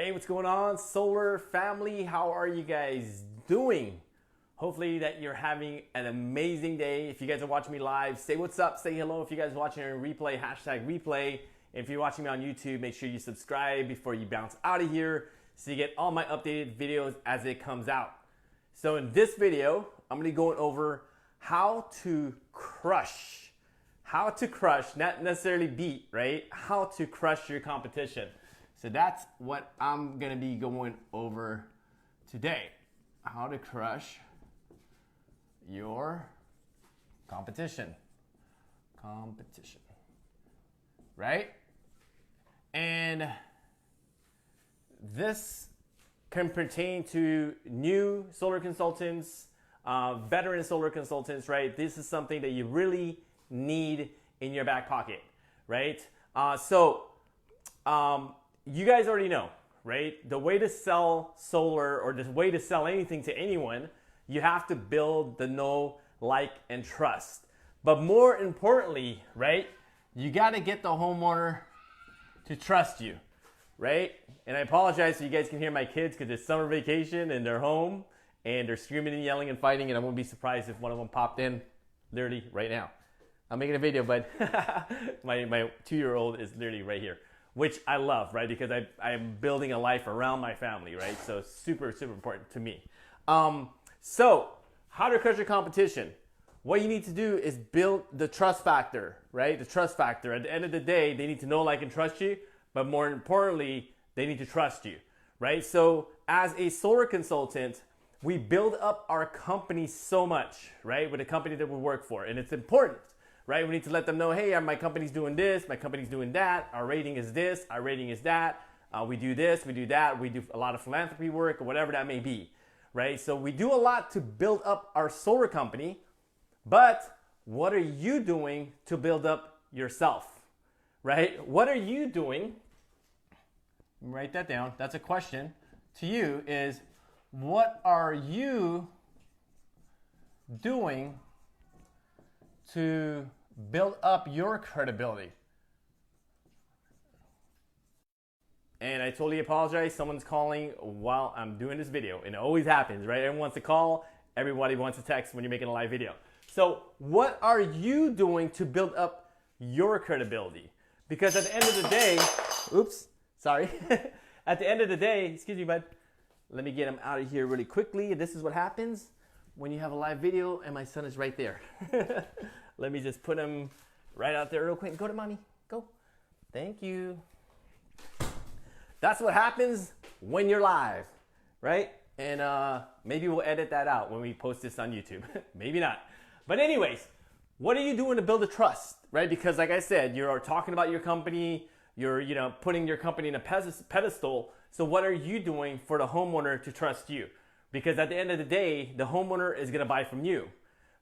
Hey, what's going on, solar family? How are you guys doing? Hopefully that you're having an amazing day. If you guys are watching me live, say what's up, say hello. If you guys are watching on replay, hashtag replay. If you're watching me on YouTube, make sure you subscribe before you bounce out of here so you get all my updated videos as it comes out. So in this video, I'm gonna be going over how to crush, not necessarily beat, right? How to crush your competition. So that's what I'm gonna be going over today. How to crush your competition, right? And this can pertain to new solar consultants, veteran solar consultants, right? This is something that you really need in your back pocket, right? You guys already know, right? The way to sell solar or the way to sell anything to anyone, you have to build the know, like, and trust. But more importantly, right? You got to get the homeowner to trust you, right? And I apologize if you guys can hear my kids because it's summer vacation and they're home and they're screaming and yelling and fighting, and I won't be surprised if one of them popped in literally right now. I'm making a video, but my 2-year-old is literally right here, which I love, right? Because I'm building a life around my family, right? So super, super important to me. So how to crush your competition? What you need to do is build the trust factor, right? The trust factor. At the end of the day, they need to know, like, and trust you, but more importantly, they need to trust you, right? So as a solar consultant, we build up our company so much, right? With the company that we work for, and it's important, right? We need to let them know, hey, my company's doing this, my company's doing that, our rating is this, our rating is that, we do this, we do that, we do a lot of philanthropy work or whatever that may be, right? So we do a lot to build up our solar company, but what are you doing to build up yourself, right? What are you doing? Write that down. That's a question to you is, what are you doing to build up your credibility? And I totally apologize. Someone's calling while I'm doing this video. And it always happens, right? Everyone wants to call. Everybody wants to text when you're making a live video. So what are you doing to build up your credibility? Because at the end of the day, oops, sorry. At the end of the day, excuse me, bud. Let me get him out of here really quickly. This is what happens when you have a live video and my son is right there. Let me just put him right out there real quick. Go to mommy, go. Thank you. That's what happens when you're live, right? And maybe we'll edit that out when we post this on YouTube. Maybe not. But anyways, what are you doing to build a trust, right? Because like I said, you're talking about your company, you're putting your company in a pedestal. So what are you doing for the homeowner to trust you? Because at the end of the day, the homeowner is gonna buy from you.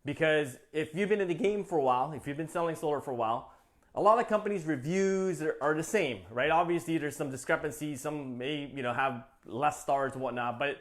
Because if you've been in the game for a while, if you've been selling solar for a while, a lot of companies' reviews are the same, right? Obviously, there's some discrepancies. Some may, have less stars and whatnot, but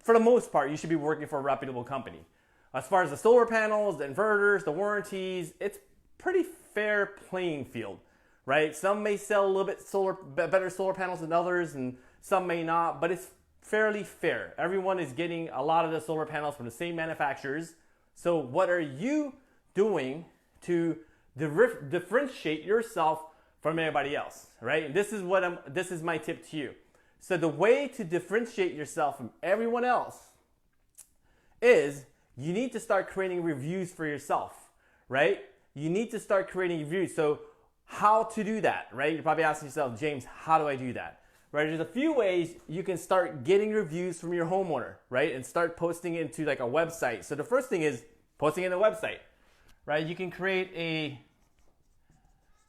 for the most part, you should be working for a reputable company. As far as the solar panels, the inverters, the warranties, it's pretty fair playing field, right? Some may sell a little bit better solar panels than others, and some may not, but it's fairly fair. Everyone is getting a lot of the solar panels from the same manufacturers. So what are you doing to differentiate yourself from everybody else, right? And this is my tip to you. So the way to differentiate yourself from everyone else is you need to start creating reviews for yourself, right? You need to start creating reviews. So how to do that, right? You're probably asking yourself, James, how do I do that? Right? There's a few ways you can start getting reviews from your homeowner, right? And start posting into like a website. So the first thing is posting in a website, right? You can create a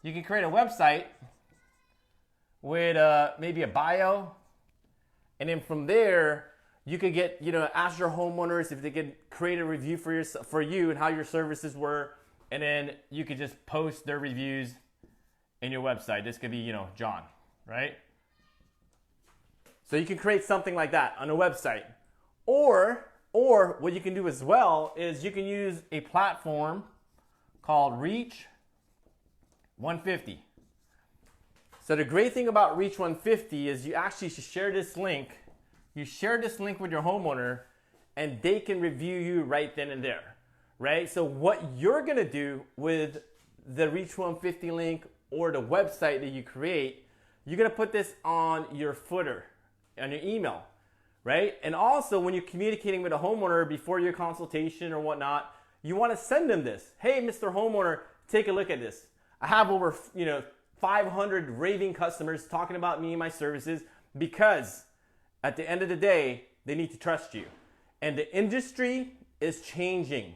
website with maybe a bio, and then from there you could get ask your homeowners if they could create a review for you and how your services were, and then you could just post their reviews in your website. This could be John, right? So you can create something like that on a website, or what you can do as well is you can use a platform called Reach 150. So the great thing about Reach 150 is you actually should share this link. You share this link with your homeowner and they can review you right then and there, right? So what you're gonna do with the Reach 150 link or the website that you create, you're gonna put this on your footer, on your email, right? And also when you're communicating with a homeowner before your consultation or whatnot, you wanna send them this. Hey, Mr. Homeowner, take a look at this. I have over 500 raving customers talking about me and my services because at the end of the day, they need to trust you. And the industry is changing,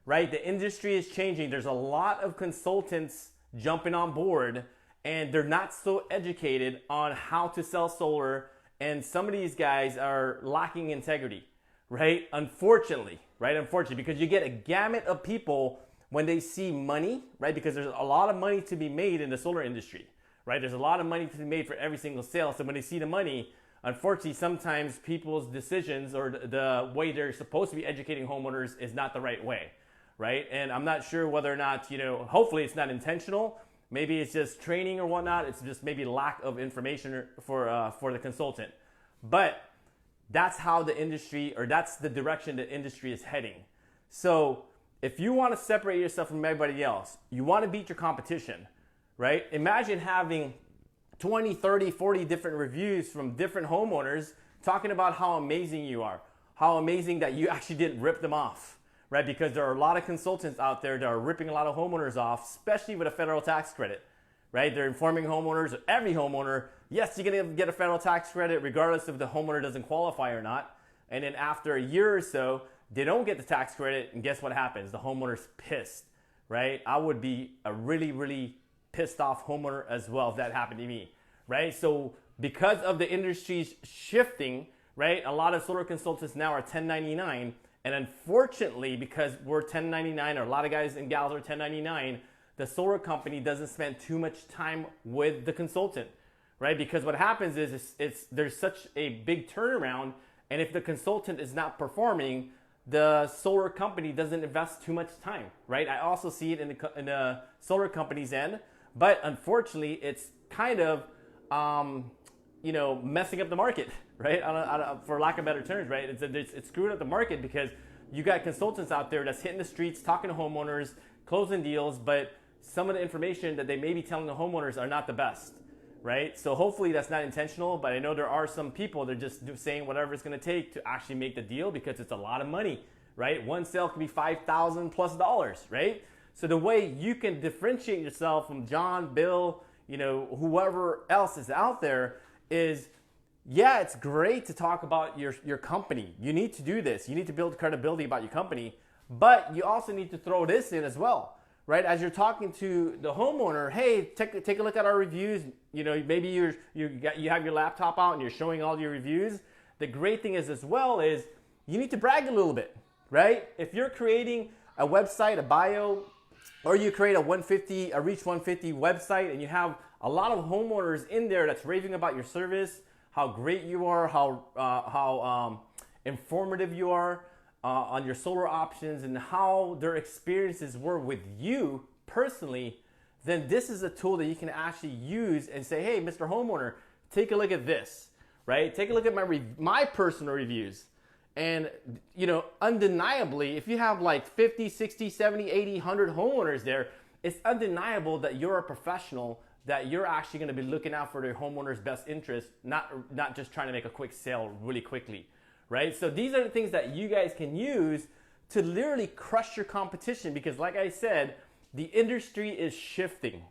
right? The industry is changing. There's a lot of consultants jumping on board and they're not so educated on how to sell solar. And some of these guys are lacking integrity, right? Unfortunately, because you get a gamut of people when they see money, right? Because there's a lot of money to be made in the solar industry, right? There's a lot of money to be made for every single sale. So when they see the money, unfortunately, sometimes people's decisions or the way they're supposed to be educating homeowners is not the right way, right? And I'm not sure whether or not, hopefully it's not intentional. Maybe it's just training or whatnot. It's just maybe lack of information for the consultant. But that's how the industry, or that's the direction the industry is heading. So if you want to separate yourself from everybody else, you want to beat your competition, right? Imagine having 20, 30, 40 different reviews from different homeowners talking about how amazing you are, how amazing that you actually didn't rip them off, right? Because there are a lot of consultants out there that are ripping a lot of homeowners off, especially with a federal tax credit, right? They're informing homeowners, every homeowner, yes, you're going to get a federal tax credit regardless if the homeowner doesn't qualify or not. And then after a year or so, they don't get the tax credit, and guess what happens? The homeowner's pissed, right? I would be a really, really pissed off homeowner as well if that happened to me, right? So because of the industry's shifting, right, a lot of solar consultants now are 1099, and unfortunately, because we're 1099, or a lot of guys and gals are 1099, the solar company doesn't spend too much time with the consultant, right? Because what happens is there's such a big turnaround, and if the consultant is not performing, the solar company doesn't invest too much time, right? I also see it in the solar company's end, but unfortunately, it's kind of, messing up the market, right? For lack of better terms, right? It's screwing up the market because you got consultants out there that's hitting the streets, talking to homeowners, closing deals, but some of the information that they may be telling the homeowners are not the best, right? So hopefully that's not intentional, but I know there are some people that are just saying whatever it's going to take to actually make the deal because it's a lot of money, right? One sale could be $5,000 plus, right? So the way you can differentiate yourself from John, Bill, whoever else is out there is, yeah, it's great to talk about your company. You need to do this. You need to build credibility about your company, but you also need to throw this in as well. Right, as you're talking to the homeowner, hey, take a look at our reviews. Maybe you have your laptop out and you're showing all your reviews. The great thing is as well is you need to brag a little bit, right? If you're creating a website, a bio, or you create a Reach 150 website, and you have a lot of homeowners in there that's raving about your service, how great you are, how informative you are. On your solar options and how their experiences were with you personally, then this is a tool that you can actually use and say, hey, Mr. Homeowner, take a look at this, right? Take a look at my personal reviews. And, undeniably, if you have like 50, 60, 70, 80, 100 homeowners there, it's undeniable that you're a professional, that you're actually going to be looking out for the homeowner's best interest, not just trying to make a quick sale really quickly. Right? So these are the things that you guys can use to literally crush your competition because like I said, the industry is shifting,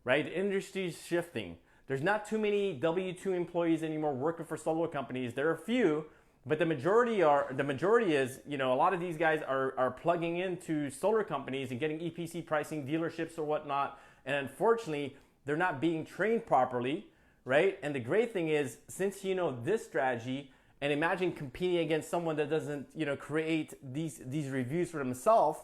right? The industry is shifting. There's not too many W-2 employees anymore working for solar companies. There are a few, but the majority is, a lot of these guys are plugging into solar companies and getting EPC pricing dealerships or whatnot. And unfortunately, they're not being trained properly, right? And the great thing is, since you know this strategy, and imagine competing against someone that doesn't, create these reviews for themselves,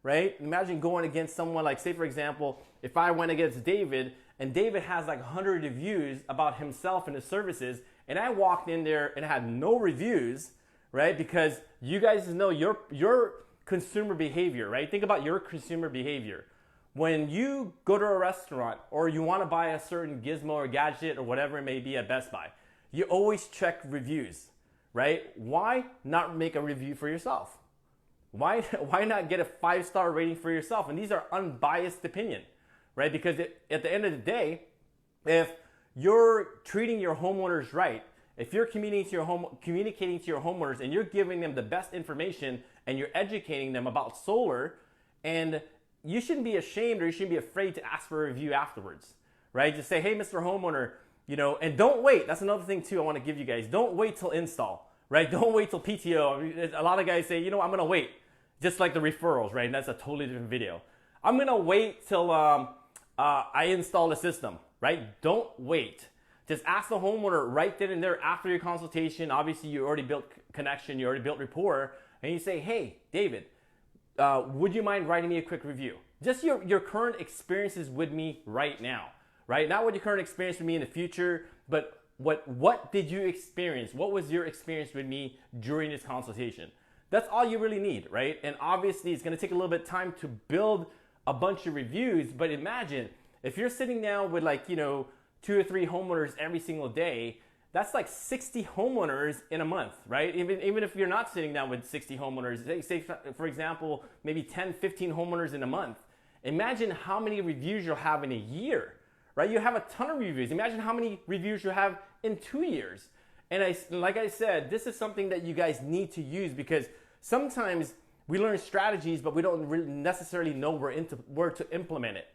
right? Imagine going against someone like, say for example, if I went against David, and David has like 100 reviews about himself and his services, and I walked in there and had no reviews, right? Because you guys know your consumer behavior, right? Think about your consumer behavior. when you go to a restaurant or you want to buy a certain gizmo or gadget or whatever it may be at Best Buy, you always check reviews, right? Why not make a review for yourself? Why not get a 5-star rating for yourself? And these are unbiased opinion, right? Because at the end of the day, if you're treating your homeowners right, if you're communicating to your homeowners and you're giving them the best information and you're educating them about solar, and you shouldn't be ashamed or you shouldn't be afraid to ask for a review afterwards, right? Just say, hey, Mr. Homeowner, and don't wait. That's another thing too I want to give you guys. Don't wait till install, right? Don't wait till PTO. A lot of guys say, I'm going to wait. Just like the referrals, right? And that's a totally different video. I'm going to wait till I install the system, right? Don't wait. Just ask the homeowner right then and there after your consultation. Obviously, you already built connection, you already built rapport, and you say, hey, David, would you mind writing me a quick review? Just your current experiences with me right now, right? Not what your current experience with me in the future, but what did you experience? What was your experience with me during this consultation? That's all you really need, right? And obviously, it's going to take a little bit of time to build a bunch of reviews, but imagine if you're sitting down with 2 or 3 homeowners every single day, that's like 60 homeowners in a month, right? Even if you're not sitting down with 60 homeowners, say for example, maybe 10, 15 homeowners in a month. Imagine how many reviews you'll have in a year, right? You have a ton of reviews. Imagine how many reviews you have in 2 years. And like I said, this is something that you guys need to use, because sometimes we learn strategies, but we don't really necessarily know where to implement it,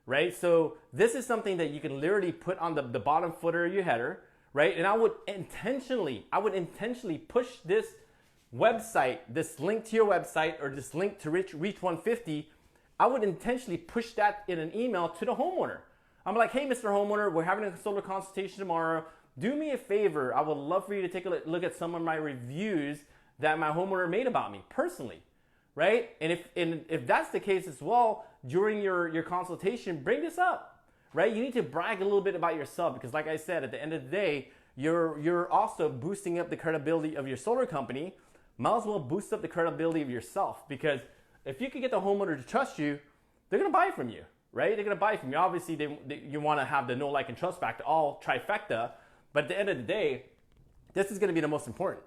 right? So this is something that you can literally put on the bottom footer of your header, right? And I would intentionally push this website, this link to your website, or this link to Reach 150. I would intentionally push that in an email to the homeowner. I'm like, hey, Mr. Homeowner, we're having a solar consultation tomorrow. Do me a favor. I would love for you to take a look at some of my reviews that my homeowner made about me personally, right? And if that's the case as well, during your consultation, bring this up, right? You need to brag a little bit about yourself, because like I said, at the end of the day, you're also boosting up the credibility of your solar company. Might as well boost up the credibility of yourself, because if you can get the homeowner to trust you, they're gonna buy from you, right? They're gonna buy from you. Obviously, you wanna have the know, like, and trust factor, all trifecta, but at the end of the day, this is gonna be the most important.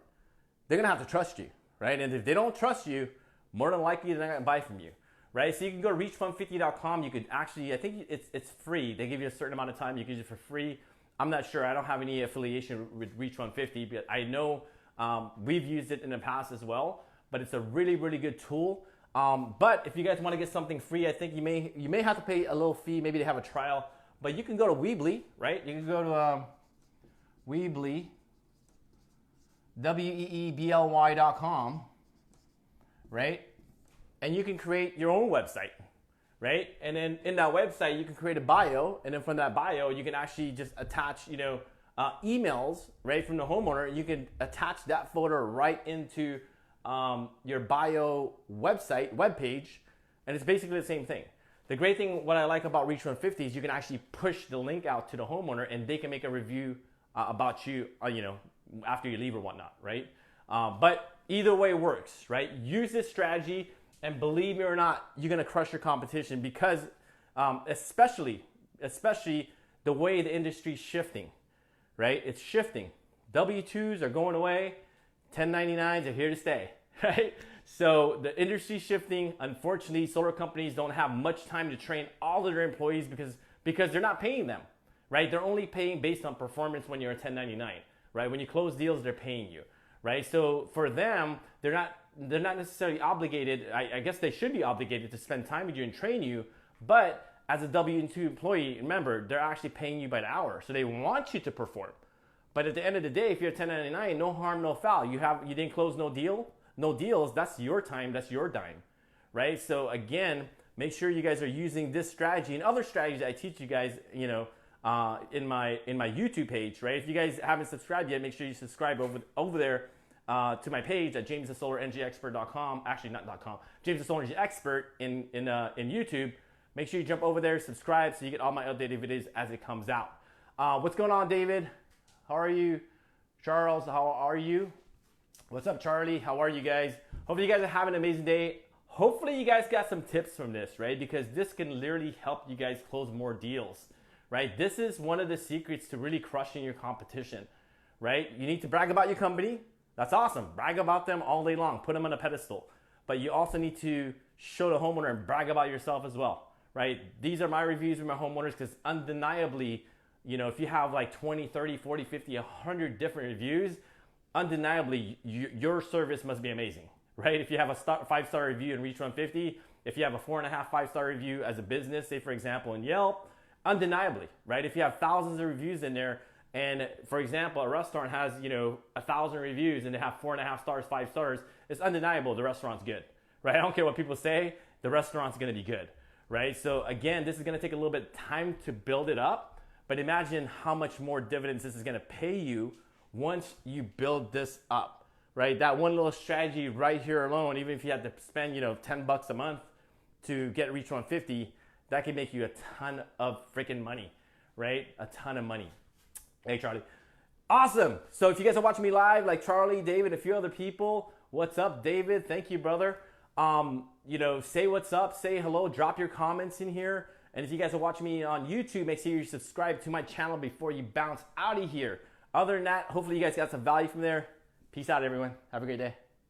They're gonna have to trust you, right? And if they don't trust you, more than likely they're not gonna buy from you, right? So you can go to reach150.com. You could actually, I think it's free. They give you a certain amount of time. You can use it for free. I'm not sure. I don't have any affiliation with Reach 150, but I know we've used it in the past as well. But it's a really, really good tool. But if you guys want to get something free, I think you may have to pay a little fee. Maybe they have a trial. But you can go to Weebly, right? You can go to Weebly, weebly.com, right? And you can create your own website, right? And then in that website, you can create a bio. And then from that bio, you can actually just attach, emails, right, from the homeowner. You can attach that photo right into your bio website, webpage, and it's basically the same thing. The great thing, what I like about Reach 150 is you can actually push the link out to the homeowner, and they can make a review about you, after you leave or whatnot, right? But either way works, right? Use this strategy, and believe me or not, you're gonna crush your competition, because especially the way the industry's shifting, right? It's shifting. W-2s are going away. 1099s are here to stay, right? So the industry's shifting. Unfortunately, solar companies don't have much time to train all of their employees because they're not paying them, right? They're only paying based on performance when you're a 1099, right? When you close deals, they're paying you, right? So for them, they're not necessarily obligated. I guess they should be obligated to spend time with you and train you, but as a W-2 employee, remember, they're actually paying you by the hour, so they want you to perform. But at the end of the day, if you're a 1099, no harm, no foul. You didn't close no deals. That's your time. That's your dime, right? So again, make sure you guys are using this strategy and other strategies I teach you guys, in my YouTube page, right? If you guys haven't subscribed yet, make sure you subscribe over there to my page at jamesthesolarenergyexpert.com. Actually, not .com. James the Solar Energy Expert in YouTube. Make sure you jump over there, subscribe, so you get all my updated videos as it comes out. What's going on, David? How are you? Charles, how are you? What's up, Charlie? How are you guys? Hopefully you guys are having an amazing day. hopefully you guys got some tips from this, right? Because this can literally help you guys close more deals, right? This is one of the secrets to really crushing your competition, right? You need to brag about your company. That's awesome. Brag about them all day long. Put them on a pedestal. But you also need to show the homeowner and brag about yourself as well, right? These are my reviews with my homeowners because undeniably, you know, if you have like 20, 30, 40, 50, 100 different reviews, undeniably your service must be amazing, right? If you have a 5-star review in Reach 150, if you have a 4.5, 5-star review as a business, say for example in Yelp, undeniably, right? If you have thousands of reviews in there, and for example, a restaurant has, you know, 1,000 reviews and they have 4.5 stars, 5 stars, it's undeniable the restaurant's good, right? I don't care what people say, the restaurant's gonna be good, right? So again, this is gonna take a little bit of time to build it up, but imagine how much more dividends this is gonna pay you once you build this up, right? That one little strategy right here alone, even if you had to spend, you know, $10 a month to get Reach 150, that can make you a ton of freaking money, right? A ton of money. Hey, Charlie. Awesome. So if you guys are watching me live, like Charlie, David, a few other people, what's up, David? Thank you, brother. You know, say what's up, say hello, drop your comments in here. And if you guys are watching me on YouTube, make sure you subscribe to my channel before you bounce out of here. Other than that, hopefully you guys got some value from there. Peace out, everyone. Have a great day.